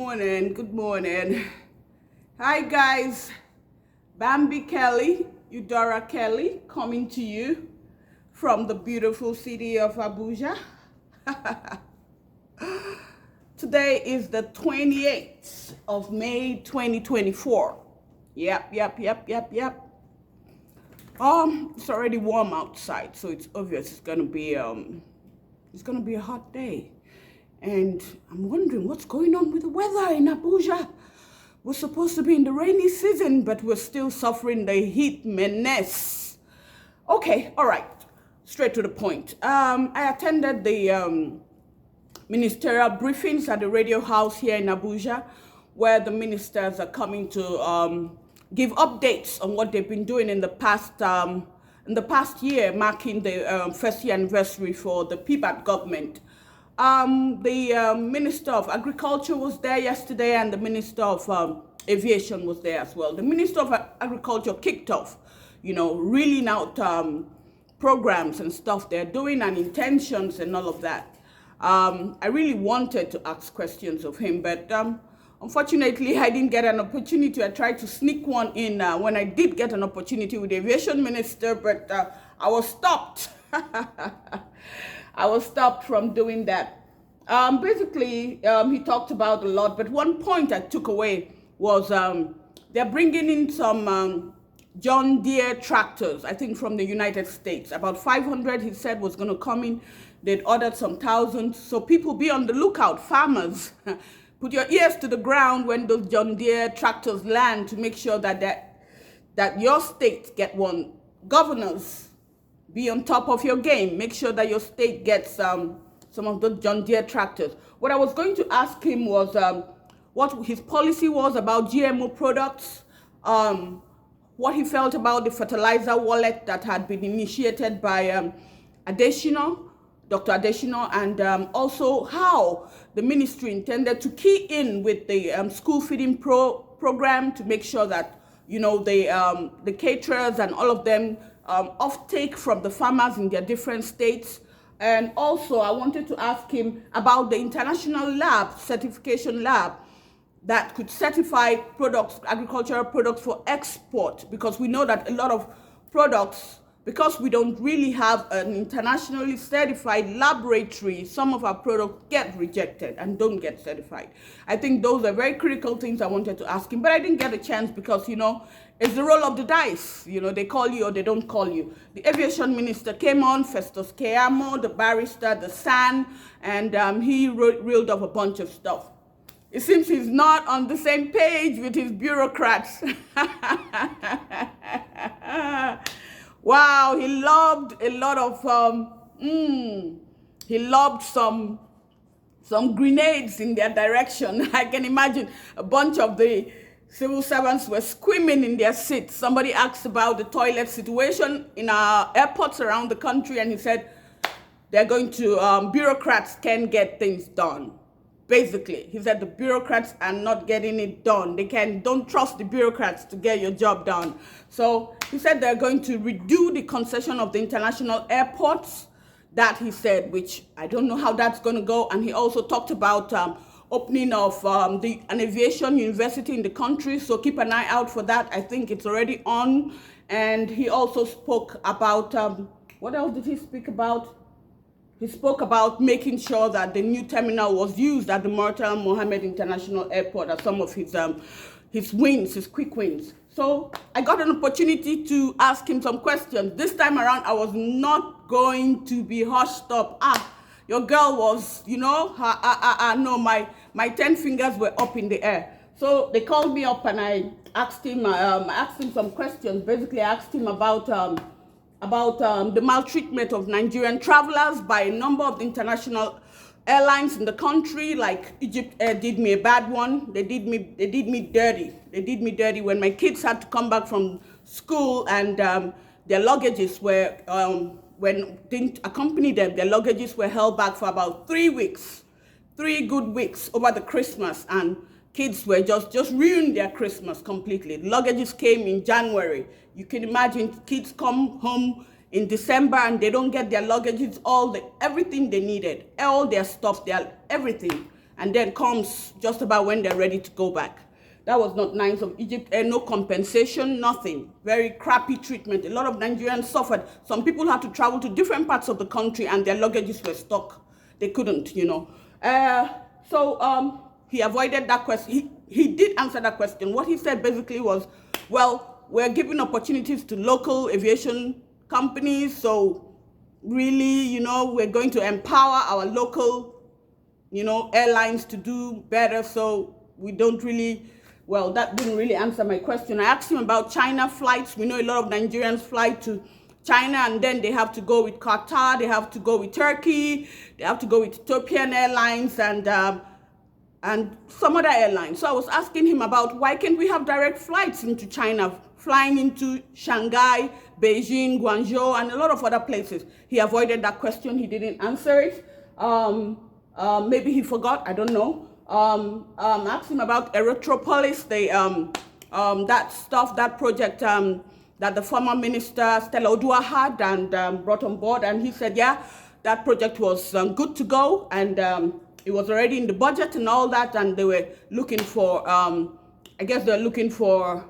morning. Good morning. Hi, guys. Bambi Kelley, Eudora Kelley, coming to you from the beautiful city of Abuja. Today is the 28th of May, 2024. Yep. It's already warm outside, so it's obvious it's gonna be a hot day. And I'm wondering what's going on with the weather in Abuja. We're supposed to be in the rainy season, but we're still suffering the heat menace. Okay, all right, straight to the point. I attended the ministerial briefings at the Radio House here in Abuja, where the ministers are coming to give updates on what they've been doing in the past year, marking the first year anniversary for the PBAT government. The Minister of Agriculture was there yesterday, and the Minister of Aviation was there as well. The Minister of Agriculture kicked off, reeling out programs and stuff they're doing and intentions and all of that. I really wanted to ask questions of him, but unfortunately, I didn't get an opportunity. I tried to sneak one in when I did get an opportunity with the Aviation Minister, but I was stopped. I was stopped from doing that. Basically, he talked about a lot, but one point I took away was they're bringing in some John Deere tractors, I think from the United States. About 500, he said, was going to come in. They'd ordered some thousands. So people be on the lookout, farmers. Put your ears to the ground when those John Deere tractors land to make sure that your state get one. Governors, be on top of your game. Make sure that your state gets some of the John Deere tractors. What I was going to ask him was what his policy was about GMO products, what he felt about the fertilizer wallet that had been initiated by Dr. Adesina, and also how the ministry intended to key in with the school feeding program to make sure that, the caterers and all of them offtake from the farmers in their different states. And also I wanted to ask him about the international certification lab that could certify products, agricultural products for export, because we know that a lot of products, because we don't really have an internationally certified laboratory, some of our products get rejected and don't get certified. I think those are very critical things I wanted to ask him, but I didn't get a chance because, it's the roll of the dice. They call you or they don't call you. The aviation minister came on, Festus Keyamo, the barrister, the SAN, and he reeled off a bunch of stuff. It seems he's not on the same page with his bureaucrats. Wow, he lobbed a lot of, he lobbed some grenades in their direction. I can imagine a bunch of the civil servants were screaming in their seats. Somebody asked about the toilet situation in our airports around the country, and he said they're going to, bureaucrats can get things done. Basically, he said the bureaucrats are not getting it done. Don't trust the bureaucrats to get your job done. So he said they're going to redo the concession of the international airports, that he said, which I don't know how that's going to go. And he also talked about opening of an aviation university in the country. So keep an eye out for that. I think it's already on. And he also spoke about, what else did he speak about? He spoke about making sure that the new terminal was used at the Murtala Mohammed International Airport as some of his wins, his quick wins. So I got an opportunity to ask him some questions. This time around, I was not going to be hushed up. Your girl was, no, my 10 fingers were up in the air. So they called me up and I asked him some questions. Basically, I asked him about the maltreatment of Nigerian travelers by a number of the international airlines in the country. Like Egypt Air did me a bad one. They did me dirty. They did me dirty when my kids had to come back from school, and their luggages were, when didn't accompany them, their luggages were held back for about 3 weeks, 3 good weeks over the Christmas, and kids were just ruined their Christmas completely. Luggages came in January. You can imagine kids come home in December and they don't get their luggages, everything they needed, all their stuff, everything. and then comes just about when they're ready to go back. That was not nice of Egypt. No compensation, nothing. Very crappy treatment. A lot of Nigerians suffered. Some people had to travel to different parts of the country and their luggages were stuck. They couldn't, you know. So he avoided that question. He did answer that question. What he said basically was, well, we're giving opportunities to local aviation companies. So really, you know, we're going to empower our local, you know, airlines to do better. So we don't really, well, that didn't really answer my question. I asked him about China flights. We know a lot of Nigerians fly to China and then they have to go with Qatar, they have to go with Turkey, they have to go with Ethiopian Airlines and some other airlines. So I was asking him about why can't we have direct flights into China, flying into Shanghai, Beijing, Guangzhou, and a lot of other places. He avoided that question. He didn't answer it. Maybe he forgot. I don't know. Asked him about Erythropolis, that project that the former minister Stella Odua had and brought on board. And he said, yeah, that project was good to go. And it was already in the budget and all that. And they were looking for, I guess they're looking for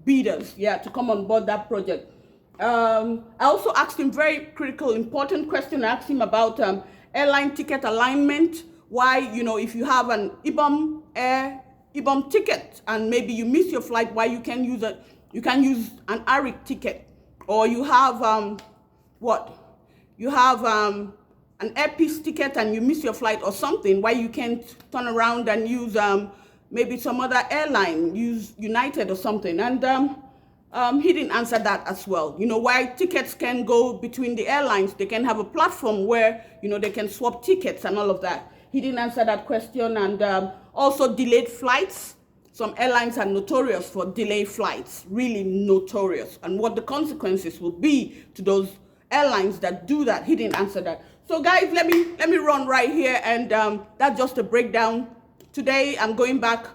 bidders, yeah, to come on board that project. I also asked him very critical, important question. I asked him about airline ticket alignment. Why, you know, if you have an IBOM ticket and maybe you miss your flight, why you can use an ARIC ticket, or you have an Airpeace ticket and you miss your flight or something, why you can't turn around and use maybe some other airline, use United or something. And he didn't answer that as well. You know, why tickets can go between the airlines, they can have a platform where, you know, they can swap tickets and all of that. He didn't answer that question. And also delayed flights. Some airlines are notorious for delayed flights, really notorious. And what the consequences will be to those airlines that do that. He didn't answer that. So guys, let me run right here, and that's just a breakdown. Today I'm going back,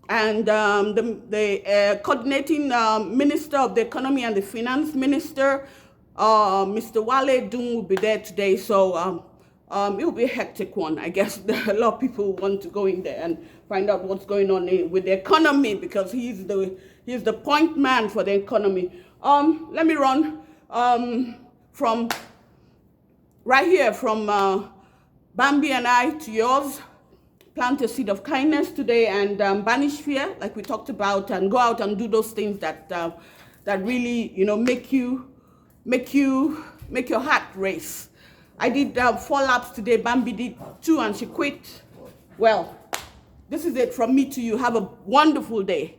and the coordinating Minister of the Economy and the Finance Minister, Mr. Wale Dung, will be there today. So it will be a hectic one. I guess a lot of people want to go in there and find out what's going on with the economy, because he's the point man for the economy. Let me run from right here, from Bambi and I to yours. Plant a seed of kindness today and banish fear, like we talked about, and go out and do those things that that really, you know, make your heart race. I did 4 laps today. Bambi did 2 and she quit. Well, this is it from me to you. Have a wonderful day.